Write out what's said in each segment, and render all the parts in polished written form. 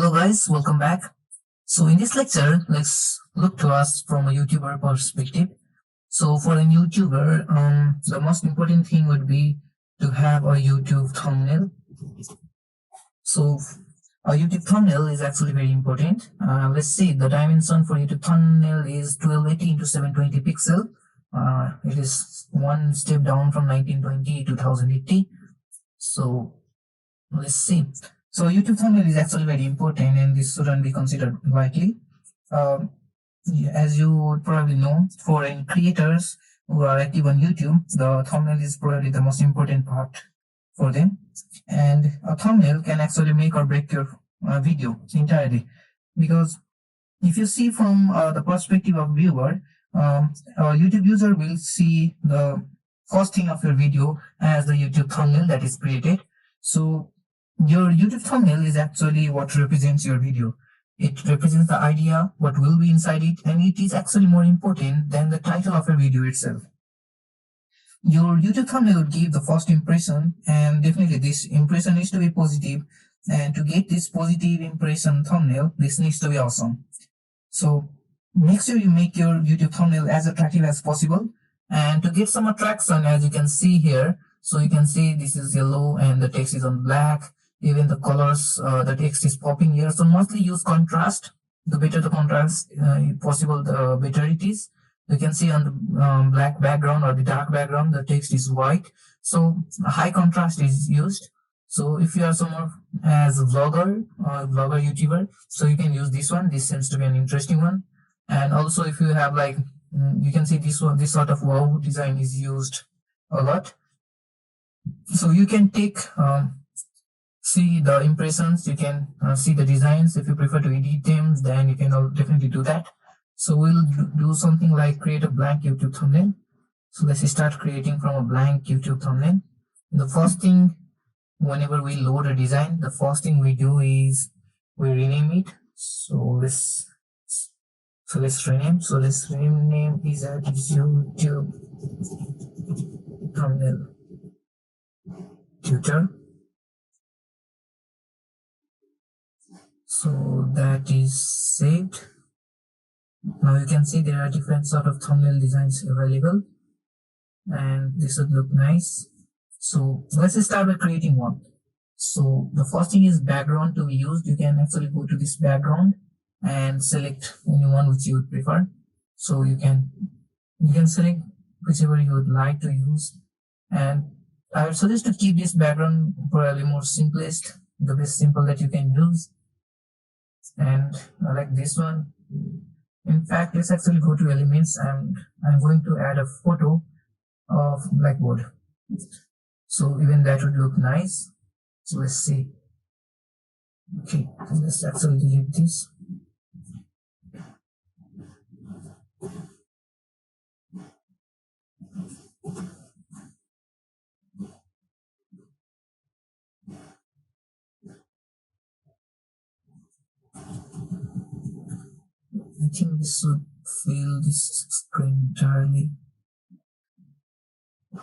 Hello guys, welcome back. So in this lecture, let's look to us from a YouTuber perspective. So for a YouTuber, the most important thing would be to have a YouTube thumbnail. So a YouTube thumbnail is actually very important. Let's see, the dimension for YouTube thumbnail is 1280 into 720 pixel. It is one step down from 1920 to 1080. So let's see. So YouTube thumbnail is actually very important, and this shouldn't be considered lightly. Um, as you would probably know, for creators who are active on YouTube, the thumbnail is probably the most important part for them. And a thumbnail can actually make or break your video entirely. Because if you see from the perspective of viewer, a YouTube user will see the first thing of your video as the YouTube thumbnail that is created. So your YouTube thumbnail is actually what represents your video. It represents the idea, what will be inside it, and it is actually more important than the title of your video itself. Your YouTube thumbnail would give the first impression, and definitely this impression needs to be positive. And to get this positive impression thumbnail, this needs to be awesome. So make sure you make your YouTube thumbnail as attractive as possible. And to get some attraction, as you can see here, so you can see this is yellow and the text is on black. Even the colors, the text is popping here. So mostly use contrast. The better the contrast possible, the better it is. You can see on the black background or the dark background, the text is white. So high contrast is used. So if you are someone as a vlogger or vlogger YouTuber, so you can use this one. This seems to be an interesting one. And also if you have like, you can see this one, this sort of wow design is used a lot. So you can take, see the impressions, you can see the designs. If you prefer to edit them, then you can definitely do that. So we'll do something like create a blank YouTube thumbnail. So let's start creating from a blank YouTube thumbnail. The first thing, whenever we load a design, the first thing we do is we rename it. So let's rename. So let's rename is at YouTube thumbnail tutor. So that is saved. Now you can see there are different sort of thumbnail designs available, and this would look nice. So let's start by creating one. So the first thing is background to be used. You can actually go to this background and select any one which you would prefer. So you can select whichever you would like to use, and I would suggest to keep this background probably more simplest, the best simple that you can use. And I like this one. In fact, let's actually go to elements, and I'm going to add a photo of blackboard. So even that would look nice. So let's see. Okay, let's actually delete this. I think this should fill this screen entirely.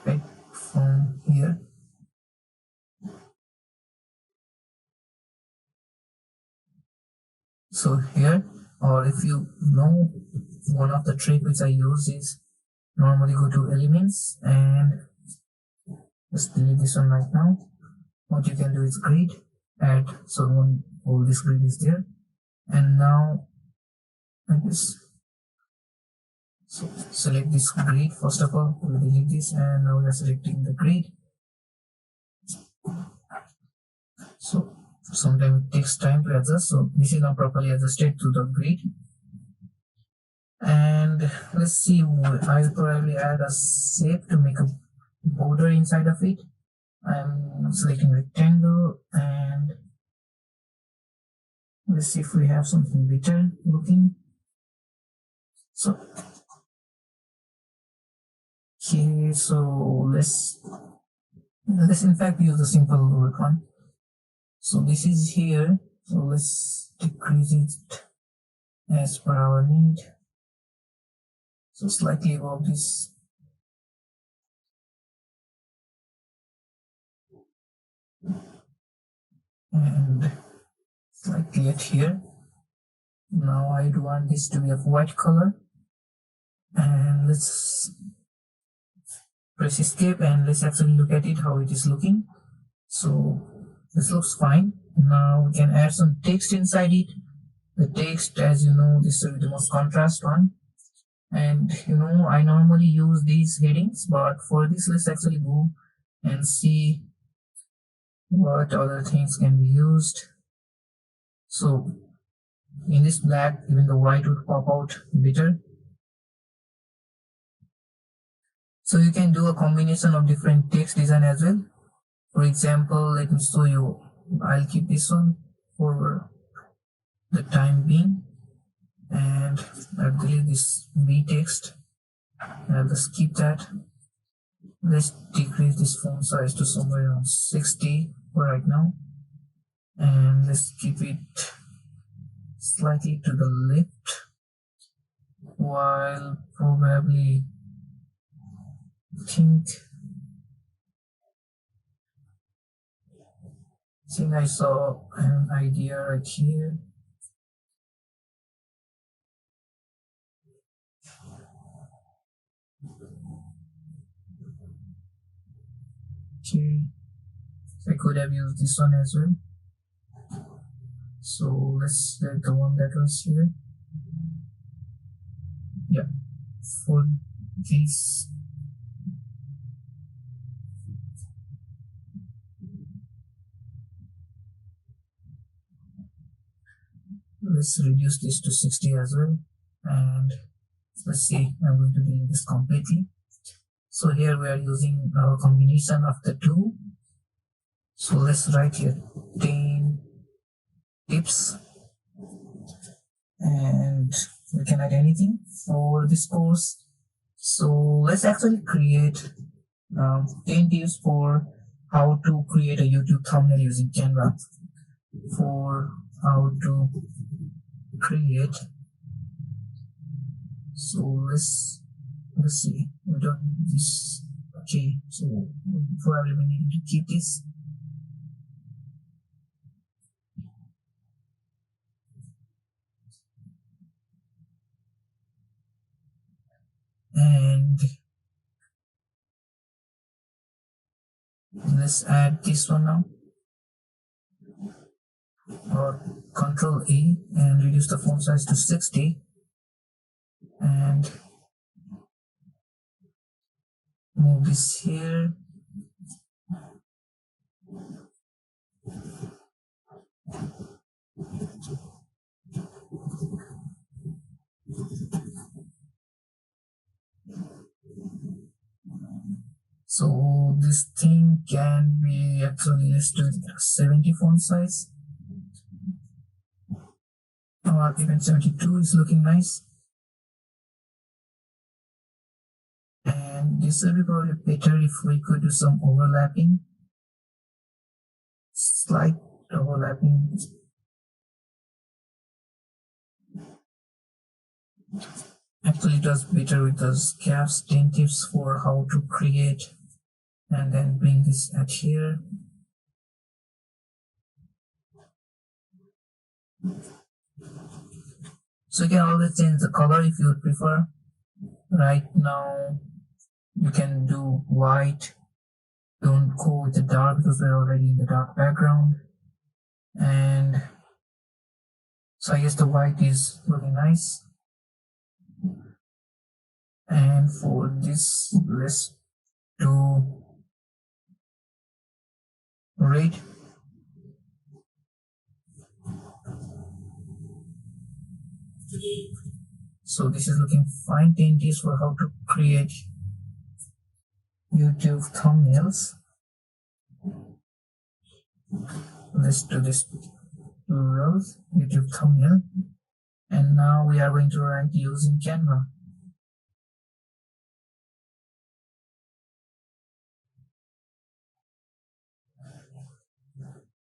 Right from here. So here, or if you know, one of the trick which I use is normally go to elements and just delete this one right now. What you can do is grid, add, so all this grid is there, and now like this. So select this grid first of all, we'll delete this, and now we are selecting the grid. So sometimes it takes time to adjust, so this is now properly adjusted to the grid. And let's see, I'll probably add a shape to make a border inside of it. I'm selecting rectangle, and let's see if we have something better looking. So okay, so let's in fact use a simple one. So this is here, so let's decrease it as per our need. So slightly above this. And slightly at here. Now I'd want this to be of white color, and let's press escape and let's actually look at it how it is looking. So this looks fine. Now we can add some text inside it. The text, as you know, this will be the most contrast one, and I normally use these headings, but for this let's actually go and see what other things can be used. So in this black, even the white would pop out better. So you can do a combination of different text design as well. For example, let me show you. I'll keep this one for the time being, and I'll delete this B text. I'll just keep that. Let's decrease this font size to somewhere around 60 for right now, and let's keep it slightly to the left, while probably think I saw an idea right here. Okay, I could have used this one as well. So let's select the one that was here. Yeah, for this let's reduce this to 60 as well, and let's see, I'm going to delete this completely. So here we are using a combination of the two. So let's write here 10 tips, and we can add anything for this course. So let's actually create 10 tips for how to create a YouTube thumbnail using Canva. For how to create, so let's see, we don't need this. Okay, so probably we need to keep this. And let's add this one now, or Control A and reduce the font size to 60, and move this here. So this thing can be actually, let's do 70 font size, or even 72 is looking nice. And this will be probably better if we could do some overlapping, slight overlapping. Actually, it does better with those gaps. 10 tips for how to create, and then bring this at here. So you can always change the color if you would prefer. Right now, you can do white. Don't go with the dark because we're already in the dark background. And so I guess the white is looking nice. And for this, let's do red. So this is looking fine. 10 tips for how to create YouTube thumbnails. Let's do this plural YouTube thumbnail, and now we are going to write using Canva.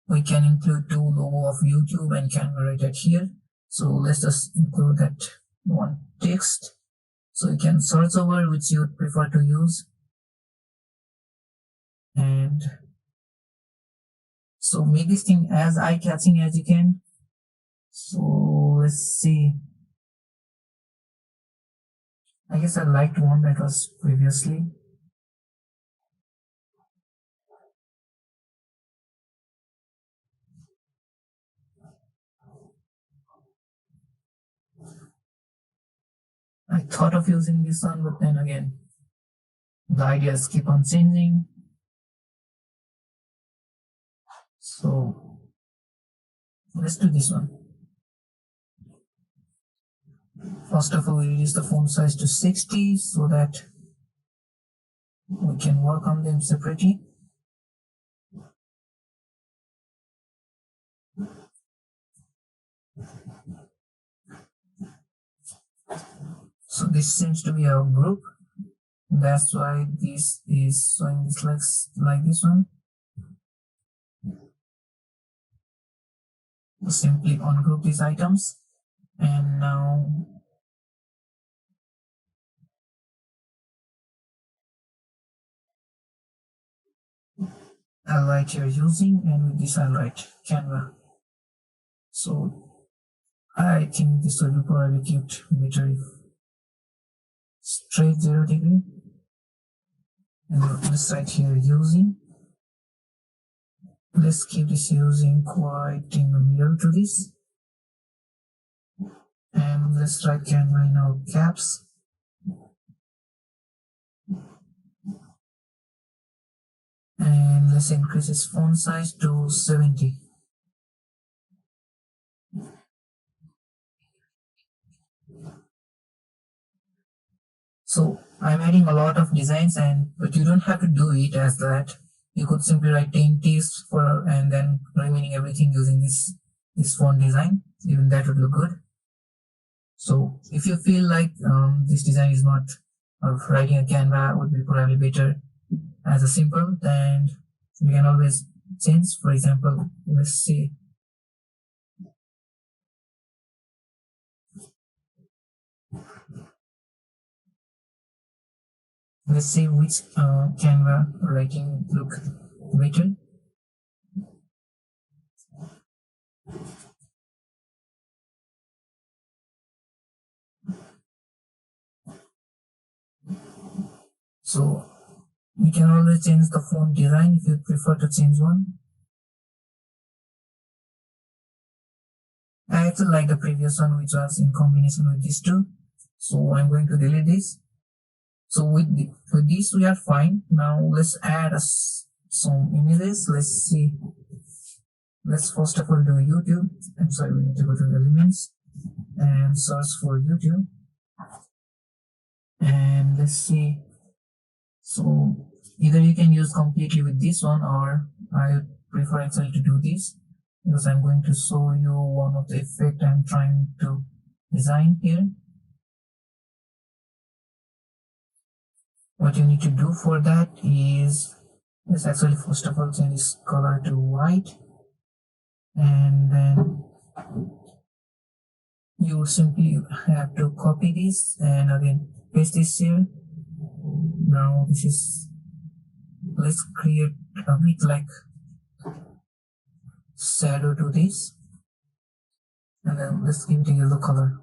We can include two logo of YouTube and Canva right at here. So let's just include that one text. So you can search over which you would prefer to use. And so make this thing as eye-catching as you can. So let's see. I guess I liked one that was previously. I thought of using this one, but then again, the ideas keep on changing. So let's do this one. First of all, we reduce the font size to 60 so that we can work on them separately. So this seems to be our group. That's why this is showing this like this one. Simply ungroup these items, and now I'll write here using, and with this I'll write Canva. So I think this will be probably kept better if straight 0 degree, and let's write here using. Let's keep this using quite in the middle to this, and let's write Canva in all caps. And let's increase its font size to 70. So I'm adding a lot of designs, but you don't have to do it as that. You could simply write 10 text for and then remaining everything using this font design. Even that would look good. So if you feel like this design is not, or writing a Canva would be probably better as a simple, then we can always change. For example, let's see. Let's see which Canva writing look better. So you can always change the font design if you prefer to change one. I actually like the previous one, which was in combination with these two. So I'm going to delete this. So with this we are fine. Now let's add some images. Let's see. Let's first of all do YouTube. I'm sorry, we need to go to elements and search for YouTube. And let's see. So either you can use completely with this one, or I prefer actually to do this because I'm going to show you one of the effect I'm trying to design here. What you need to do for that is, let's actually first of all change this color to white, and then you simply have to copy this and again paste this here. Now this is, let's create a bit like shadow to this, and then let's give it a yellow color.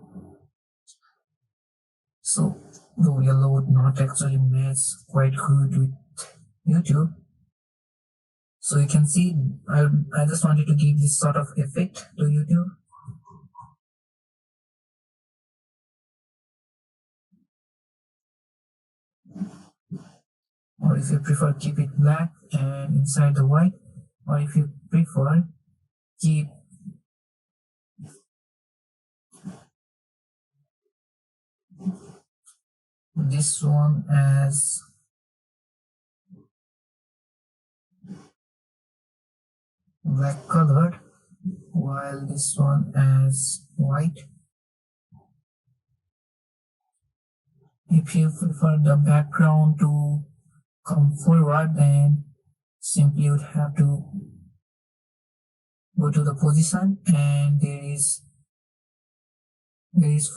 So the yellow would not actually match quite good with YouTube. So you can see I just wanted to give this sort of effect to YouTube. Or if you prefer, keep it black and inside the white, or if you prefer, keep this one as black colored while this one as white. If you prefer the background to come forward, then simply you would have to go to the position, and there is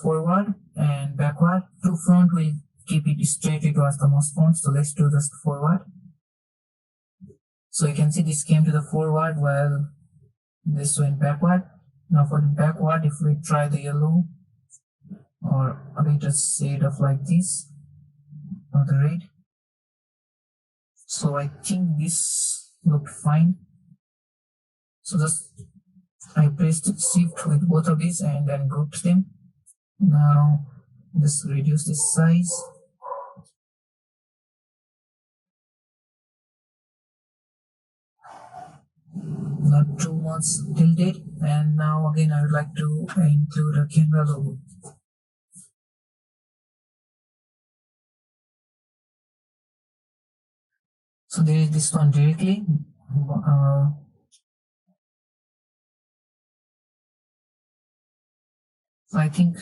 forward and backward. To front will keep it straight towards the mouse point, so let's do just forward. So you can see this came to the forward while this went backward. Now for the backward, if we try the yellow or a better shade of like this or the red, so I think this looked fine. So just I pressed shift with both of these and then grouped them. Now just reduce the size. Not too much tilted. And now again I would like to include a Canva logo. So there is this one directly. So I think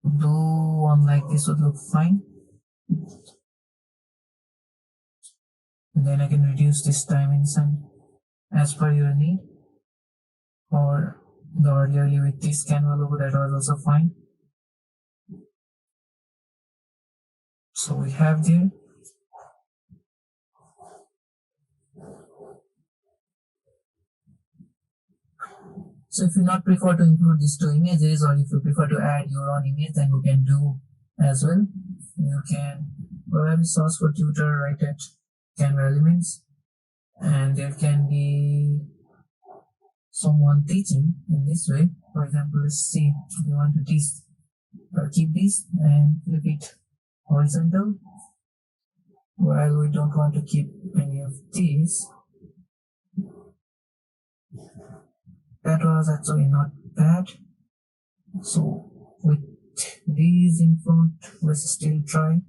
blue one like this would look fine. And then I can reduce this dimension as per your need. Or the earlierly with this Canva logo, that was also fine. So we have there. So if you not prefer to include these two images, or if you prefer to add your own image, then you can do as well. You can probably search for tutor right at Canva elements, and there can be someone teaching in this way. For example, let's see, we want to teach, keep this and flip it horizontal, while we don't want to keep any of these. That was actually not bad. So with these in front, let's still try.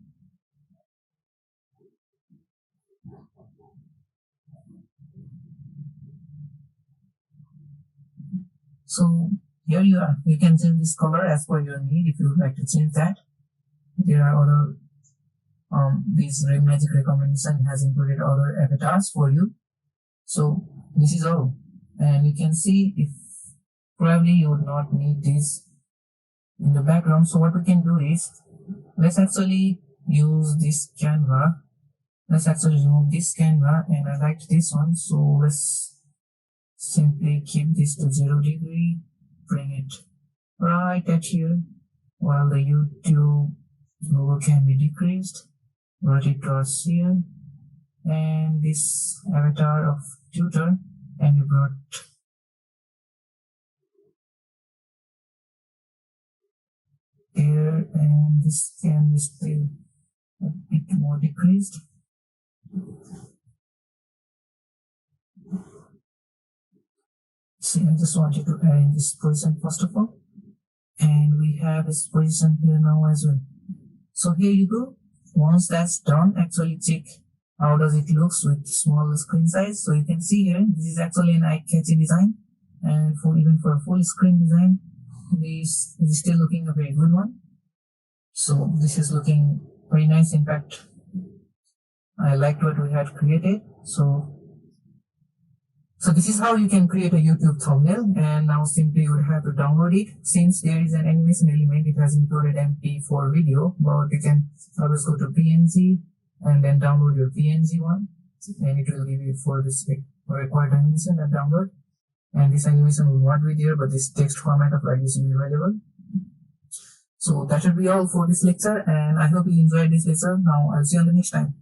So here you are. You can change this color as per your need if you would like to change that. There are other this magic recommendation has included other avatars for you. So this is all. And you can see if probably you would not need this in the background. So what we can do is, let's actually use this Canva. Let's actually remove this Canva, and I liked this one. So let's simply keep this to 0 degree, bring it right at here, while the YouTube logo can be decreased, brought it towards here, and this avatar of tutor can be brought here, and this can be still a bit more decreased. See, I just wanted to arrange this position first of all, and we have this position here now as well. So here you go. Once that's done, actually check how does it looks with small screen size. So you can see here, this is actually an eye-catchy design, and even for a full screen design, this is still looking a very good one. So this is looking very nice. In fact, I liked what we had created. So this is how you can create a YouTube thumbnail, and now simply you would have to download it. Since there is an animation element, it has included MP4 video, but you can always go to PNG and then download your PNG one, and it will give you for this required animation and download. And this animation will not be there, but this text format of like this will be available. So that should be all for this lecture, and I hope you enjoyed this lecture. Now I'll see you on the next time.